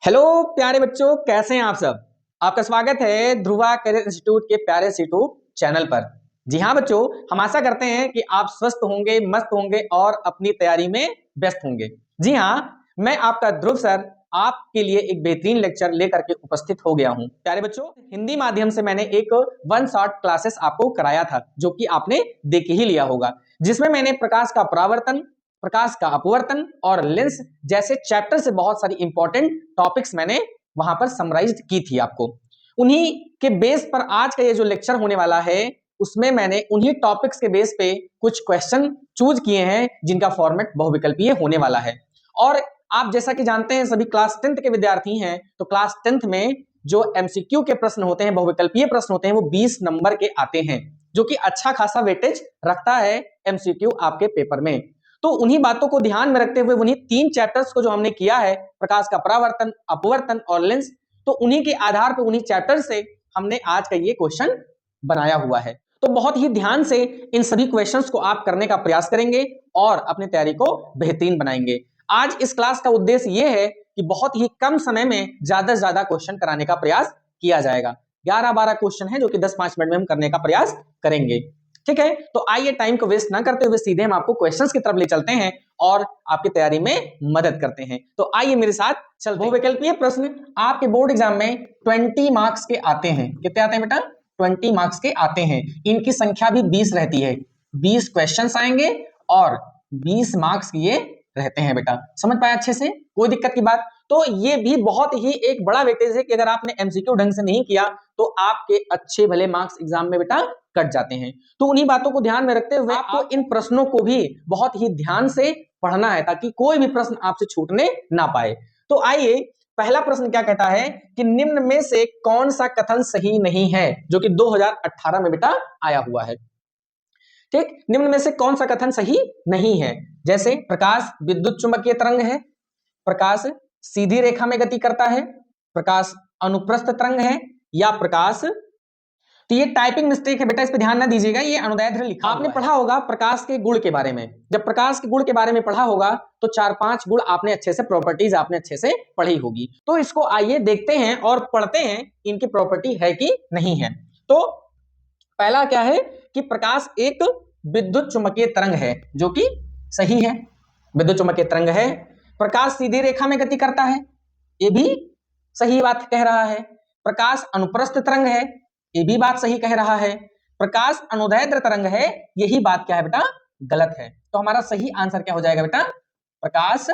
Hello प्यारे बच्चों, कैसे हैं आप सब। आपका स्वागत है ध्रुवा करियर इंस्टीट्यूट के प्यारे यूट्यूब चैनल पर। जी हाँ बच्चों, हम आशा करते हैं कि आप स्वस्थ होंगे, मस्त होंगे और अपनी तैयारी में व्यस्त होंगे। जी हाँ, मैं आपका ध्रुव सर आपके लिए एक बेहतरीन लेक्चर लेकर के उपस्थित हो गया हूँ। प्यारे बच्चों, हिंदी माध्यम से मैंने एक वन शॉट क्लासेस आपको कराया था, जो कि आपने देख ही लिया होगा, जिसमें मैंने प्रकाश का परावर्तन, प्रकाश का अपवर्तन और लेंस जैसे चैप्टर से बहुत सारी इंपॉर्टेंट टॉपिक्स मैंने वहां पर समराइज की थी आपको। उन्हीं के बेस पर आज का ये जो लेक्चर होने वाला है, उसमें मैंने उन्हीं टॉपिक्स के बेस पे कुछ क्वेश्चन चूज किए हैं, जिनका फॉर्मेट बहुविकल्पीय होने वाला है। और आप जैसा कि जानते हैं, सभी क्लास 10th के विद्यार्थी हैं, तो क्लास 10th में जो एमसीक्यू के प्रश्न होते हैं, बहुविकल्पीय प्रश्न होते हैं, वो 20 नंबर के आते हैं, जो कि अच्छा खासा वेटेज रखता है एमसीक्यू आपके पेपर में। तो उन्हीं बातों को ध्यान में रखते हुए उन्हीं 3 चैप्टर्स को जो हमने किया है, प्रकाश का परावर्तन, अपवर्तन और लेंस, तो उन्हीं के आधार पर, उन्हीं चैप्टर से हमने आज का ये क्वेश्चन बनाया हुआ है। तो बहुत ही ध्यान से इन सभी क्वेश्चंस को आप करने का प्रयास करेंगे और अपनी तैयारी को बेहतरीन बनाएंगे। आज इस क्लास का उद्देश्य यह है कि बहुत ही कम समय में ज्यादा से ज्यादा क्वेश्चन कराने का प्रयास किया जाएगा। 11-12 क्वेश्चन है, जो कि 10-5 मिनट में हम करने का प्रयास करेंगे। ठीक है, तो आइए टाइम को वेस्ट ना करते हुए सीधे हम आपको क्वेश्चंस की तरफ ले चलते हैं और आपकी तैयारी में मदद करते हैं। तो आइए मेरे साथ चलते हैं। बहुविकल्पीय प्रश्न आपके बोर्ड एग्जाम में 20 मार्क्स के आते हैं। कितने आते हैं बेटा? 20 मार्क्स के आते हैं। इनकी संख्या भी 20 रहती है। 20 क्वेश्चंस आएंगे और 20 मार्क्स ये रहते हैं बेटा। समझ पाए अच्छे से? कोई दिक्कत की बात? तो ये भी बहुत ही एक बड़ा वेटेज है कि अगर आपने एमसीक्यू ढंग से नहीं किया तो आपके अच्छे भले मार्क्स एग्जाम में बेटा कट जाते हैं। तो उन्हीं बातों को ध्यान में रखते हुए आपको इन प्रश्नों को भी बहुत ही ध्यान से पढ़ना है, ताकि कोई भी प्रश्न आपसे छूटने ना पाए। तो आइए, पहला प्रश्न क्या कहता है कि निम्न में से कौन सा कथन सही नहीं है, जो कि 2018 में बेटा आया हुआ है। ठीक, निम्न में से कौन सा कथन सही नहीं है? जैसे प्रकाश विद्युत चुंबकीय तरंग है, प्रकाश सीधी रेखा में गति करता है, प्रकाश अनुप्रस्थ तरंग है, या प्रकाश। तो ये टाइपिंग मिस्टेक है बेटा, इस पे ध्यान ना दीजिएगा, ये अनुदैर्ध्य लिखा आपने पढ़ा होगा प्रकाश के गुण के बारे में। जब प्रकाश के गुण के बारे में पढ़ा होगा तो 4-5 गुण आपने अच्छे से, प्रॉपर्टीज आपने अच्छे से पढ़ी होगी। तो इसको आइए देखते हैं और पढ़ते हैं इनकी प्रॉपर्टी है कि नहीं है। तो पहला क्या है कि प्रकाश एक विद्युत चुंबकीय तरंग है, जो कि सही है। विद्युत चुंबकीय तरंग है। प्रकाश सीधी रेखा में गति करता है, ये भी सही बात कह रहा है। प्रकाश अनुप्रस्थ तरंग है, ये भी बात सही कह रहा है। प्रकाश अनुदैर्ध्य तरंग है, यही बात क्या है बेटा? गलत है। तो हमारा सही आंसर क्या हो जाएगा बेटा? प्रकाश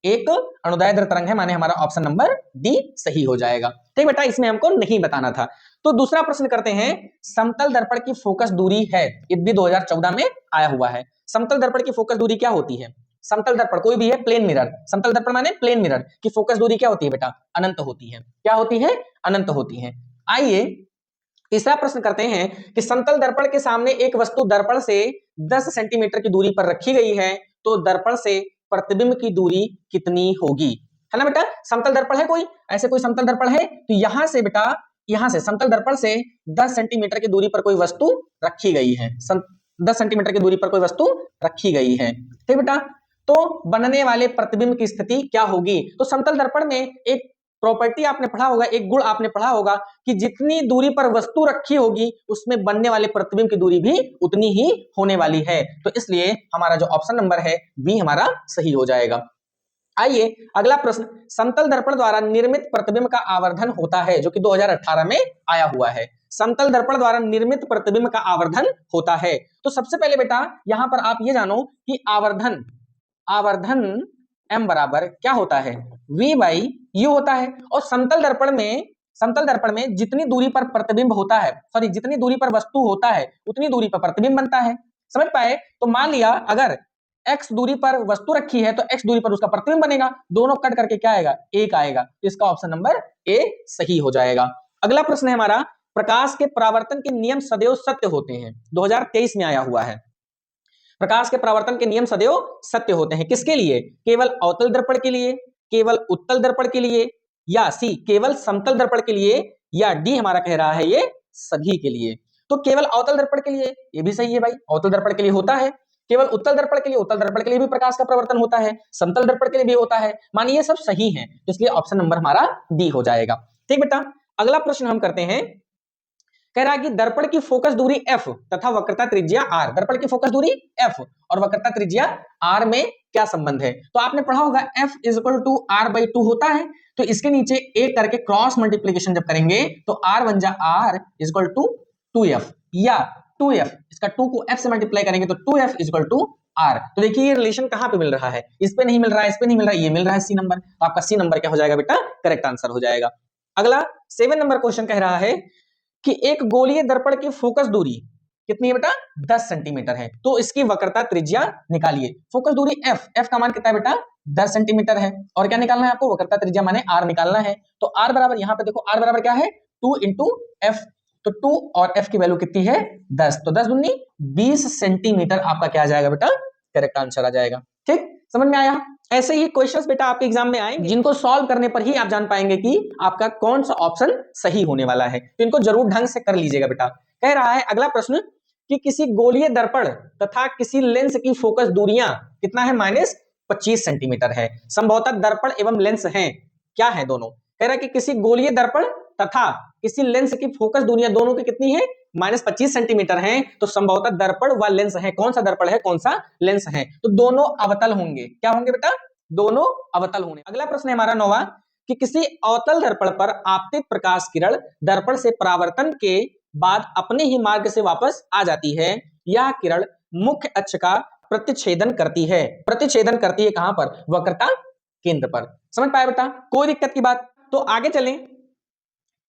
एक अनुदैर्ध्य तरंग है, माने हमारा ऑप्शन नंबर डी सही हो जाएगा। ठीक बेटा, इसमें हमको नहीं बताना था। तो दूसरा प्रश्न करते हैं, समतल दर्पण की फोकस दूरी है, ये भी 2014 में आया हुआ है। समतल दर्पण की फोकस दूरी क्या होती है? समतल दर्पण कोई भी है, प्लेन मिरर, समतल दर्पण माने प्लेन मिरर की फोकस दूरी क्या होती है बेटा? अनंत होती है। क्या होती है? अनंत होती है। आइए तीसरा प्रश्न करते हैं कि समतल दर्पण के सामने एक वस्तु दर्पण से 10 सेंटीमीटर की दूरी पर रखी गई है, तो दर्पण से प्रतिबिंब की दूरी कितनी होगी? है ना बेटा? समतल दर्पण है कोई, ऐसे कोई समतल दर्पण है, तो यहां से बेटा, यहां से समतल दर्पण से 10 सेंटीमीटर की दूरी पर कोई वस्तु रखी गई है। 10 सेंटीमीटर की दूरी पर कोई वस्तु रखी गई है। ठीक बेटा, तो बनने वाले प्रतिबिंब की स्थिति क्या होगी? तो समतल दर्पण में एक प्रॉपर्टी आपने पढ़ा होगा, एक गुण आपने पढ़ा होगा कि जितनी दूरी पर वस्तु रखी होगी, उसमें बनने वाले प्रतिबिंब की दूरी भी उतनी ही होने वाली है। तो इसलिए हमारा जो ऑप्शन नंबर है बी हमारा सही हो जाएगा। आइए अगला प्रश्न, समतल दर्पण द्वारा निर्मित प्रतिबिंब का आवर्धन होता है, जो कि 2018 में आया हुआ है। समतल दर्पण द्वारा निर्मित प्रतिबिंब का आवर्धन होता है। तो सबसे पहले बेटा यहां पर आप ये जानो कि आवर्धन, आवर्धन m बराबर क्या होता है? v बाई यू होता है। और समतल दर्पण में जितनी दूरी पर प्रतिबिंब होता है, सॉरी जितनी दूरी पर वस्तु होता है, उतनी दूरी पर प्रतिबिंब बनता है। समझ पाए? तो मान लिया अगर x दूरी पर वस्तु रखी है, तो x दूरी पर उसका प्रतिबिंब बनेगा, दोनों कट करके क्या आएगा? 1 आएगा। तो इसका ऑप्शन नंबर ए सही हो जाएगा। अगला प्रश्न है हमारा, प्रकाश के परावर्तन के नियम सदैव सत्य होते हैं, 2023 में आया हुआ है। प्रकाश के परावर्तन के नियम सदैव सत्य होते हैं, किसके लिए? केवल अवतल दर्पण के लिए, केवल उत्तल दर्पण के लिए, या सी केवल समतल दर्पण के लिए, या डी हमारा कह रहा है ये सभी के लिए। तो केवल अवतल दर्पण के लिए, ये भी सही है भाई, अवतल दर्पण के लिए होता है। केवल उत्तल दर्पण के लिए, उत्तल दर्पण के लिए भी प्रकाश का प्रवर्तन होता है, समतल दर्पण के लिए भी होता है। मानिए ये सब सही है, तो इसलिए ऑप्शन नंबर हमारा डी हो जाएगा। ठीक बेटा, अगला प्रश्न हम करते हैं। कह रहा है कि दर्पण की फोकस दूरी f तथा वक्रता त्रिज्या r, दर्पण की फोकस दूरी f और वक्रता त्रिज्या r में क्या संबंध है? तो आपने पढ़ा होगा f is equal to r/2 होता है, तो इसके नीचे एक करके क्रॉस मल्टीप्लीकेशन जब करेंगे तो r बन जा r is equal to 2f या 2f, इसका 2 को f से मल्टीप्लाई करेंगे तो 2f is equal to r। तो देखिए ये रिलेशन कहां पे मिल रहा है, इस पे नहीं मिल रहा है, इस पे नहीं मिल रहा है, ये मिल रहा है सी नंबर, तो आपका सी नंबर क्या हो जाएगा बेटा, करेक्ट आंसर हो जाएगा। अगला 7 नंबर क्वेश्चन कह रहा है कि एक गोलीय दर्पण की फोकस दूरी कितनी है बेटा, 10 सेंटीमीटर है, तो इसकी वक्रता त्रिज्या निकालिए। फोकस दूरी f का मान कितना है बेटा, 10 सेंटीमीटर है, और क्या निकालना है आपको, वक्रता त्रिज्या माने r निकालना है। तो r बराबर, यहां पे देखो r बराबर क्या है, 2 इंटू f, तो 2 और f की वैल्यू कितनी है 10, तो 10 दूनी 20 सेंटीमीटर आपका क्या आ जाएगा बेटा, करेक्ट आंसर आ जाएगा। ठीक, समझ में आया? ऐसे ही क्वेश्चंस बेटा आपके एग्जाम में आएंगे जिनको सॉल्व करने पर ही आप जान पाएंगे कि आपका कौन सा ऑप्शन सही होने वाला है, तो इनको जरूर ढंग से कर लीजिएगा बेटा। कह रहा है अगला प्रश्न कि किसी गोलीय दर्पण तथा किसी लेंस की फोकस दूरियां कितना है, -25 सेंटीमीटर है। संभवतः दर्पण एवं लेंस हैं, क्या है दोनों? कह रहा है कि किसी गोलीय दर्पण तथा किसी लेंस की फोकस दूरियां दोनों की कितनी है, -25 सेंटीमीटर है, तो संभवतः दर्पण व लेंस है। कौन सा दर्पण है, कौन सा लेंस है? तो दोनों अवतल होंगे। क्या होंगे बेटा, दोनों अवतल होंगे। अगला प्रश्न है हमारा 9वां कि किसी अवतल दर्पण पर आपतित प्रकाश किरण दर्पण से परावर्तन के बाद अपने ही मार्ग से वापस आ जाती है। यह किरण मुख्य अक्ष का प्रतिच्छेदन करती है। प्रतिच्छेदन करती है कहां पर, वक्रता केंद्र पर। समझ पाए बेटा, कोई दिक्कत की बात? तो आगे चलें।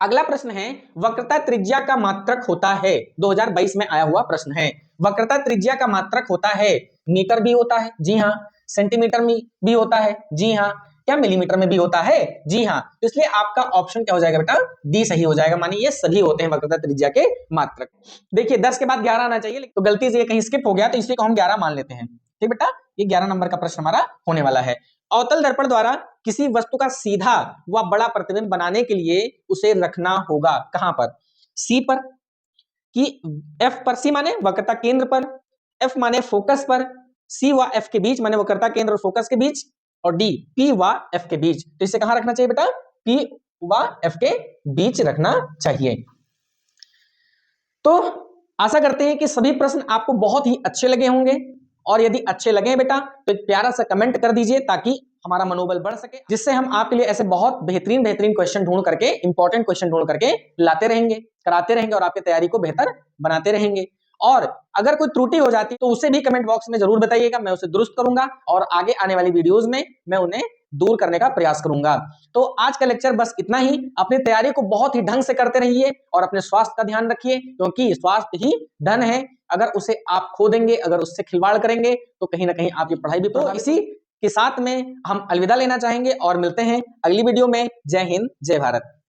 अगला प्रश्न है, वक्रता त्रिज्या का मात्रक होता है, 2022 में आया हुआ प्रश्न है। वक्रता त्रिज्या का मात्रक होता है, मीटर भी होता है, जी हाँ, सेंटीमीटर में भी होता है, जी हाँ, क्या मिलीमीटर में भी होता है, जी हाँ। तो इसलिए आपका ऑप्शन क्या हो जाएगा बेटा, डी सही हो जाएगा। मानिए ये सभी होते हैं वक्रता त्रिज्या के मात्रक। देखिए 10 के बाद 11 आना चाहिए, तो गलती से ये कहीं स्किप हो गया, तो इसलिए को हम 11 मान लेते हैं। ठीक बेटा, ये 11 नंबर का प्रश्न हमारा होने वाला है। अवतल दर्पण द्वारा किसी वस्तु का सीधा व बड़ा प्रतिबिंब बनाने के लिए उसे रखना होगा कहां पर, सी पर, कि एफ पर, सी माने वक्रता केंद्र पर, एफ माने फोकस पर, सी व एफ के बीच माने वक्रता केंद्र और फोकस के बीच, और डी पी व एफ के बीच। तो इसे कहां रखना चाहिए बेटा, पी व एफ के बीच रखना चाहिए। तो आशा करते हैं कि सभी प्रश्न आपको बहुत ही अच्छे लगे होंगे, और यदि अच्छे लगे बेटा तो एक प्यारा सा कमेंट कर दीजिए ताकि हमारा मनोबल बढ़ सके, जिससे हम आपके लिए ऐसे बहुत बेहतरीन क्वेश्चन ढूंढ करके, इंपॉर्टेंट क्वेश्चन ढूंढ करके लाते रहेंगे, कराते रहेंगे और आपकी तैयारी को बेहतर बनाते रहेंगे। और अगर कोई त्रुटि हो जाती तो उसे भी कमेंट बॉक्स में जरूर बताइएगा, मैं उसे दुरुस्त करूंगा और आगे आने वाली वीडियोस में मैं उन्हें दूर करने का प्रयास करूंगा। तो आज का लेक्चर बस इतना ही। अपनी तैयारी को बहुत ही ढंग से करते रहिए और अपने स्वास्थ्य का ध्यान रखिए, क्योंकि स्वास्थ्य ही धन है। अगर उसे आप खो देंगे, अगर उससे खिलवाड़ करेंगे तो कहीं ना कहीं आपकी पढ़ाई भी। तो इसी के साथ में हम अलविदा लेना चाहेंगे और मिलते हैं अगली वीडियो में। जय हिंद, जय भारत।